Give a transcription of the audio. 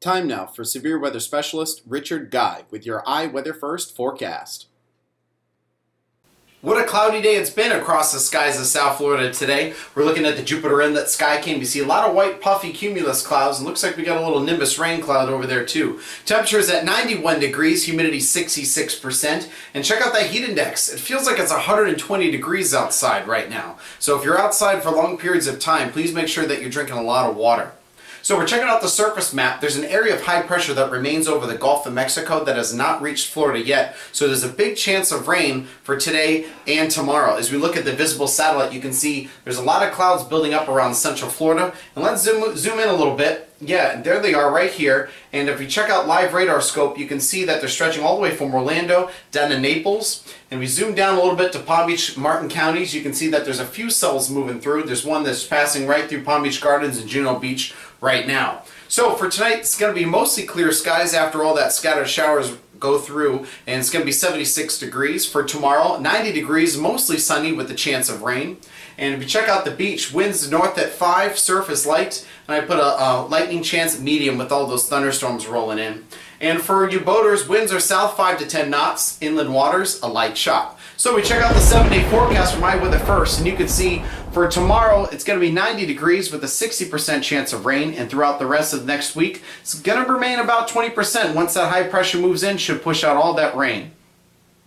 Time now for severe weather specialist Richard Guy with your iWeather First forecast. What a cloudy day it's been across the skies of South Florida today. We're looking at the Jupiter Inlet sky cam. You see a lot of white puffy cumulus clouds, and looks like we got a little nimbus rain cloud over there too. Temperature is at 91 degrees, humidity 66%, and check out that heat index. It feels like it's 120 degrees outside right now. So if you're outside for long periods of time, please make sure that you're drinking a lot of water. So we're checking out the surface map. There's an area of high pressure that remains over the Gulf of Mexico that has not reached Florida yet. So there's a big chance of rain for today and tomorrow. As we look at the visible satellite, you can see there's a lot of clouds building up around central Florida. And let's zoom in a little bit. Yeah, there they are right here. And if we check out live radar scope, you can see that they're stretching all the way from Orlando down to Naples. And we zoom down a little bit to Palm Beach, Martin counties. You can see that there's a few cells moving through. There's one that's passing right through Palm Beach Gardens and Juno Beach right now. So for tonight, it's going to be mostly clear skies after all that scattered showers go through, and it's going to be 76 degrees. For tomorrow, 90 degrees, mostly sunny with a chance of rain. And if you check out the beach, winds north at 5, surface light, and I put a lightning chance medium with all those thunderstorms rolling in. And for you boaters, winds are south 5 to 10 knots, inland waters, a light shot. So we check out the 7-day forecast from iWeather First, and you can see for tomorrow it's going to be 90 degrees with a 60% chance of rain, and throughout the rest of next week it's going to remain about 20%. Once that high pressure moves in, should push out all that rain.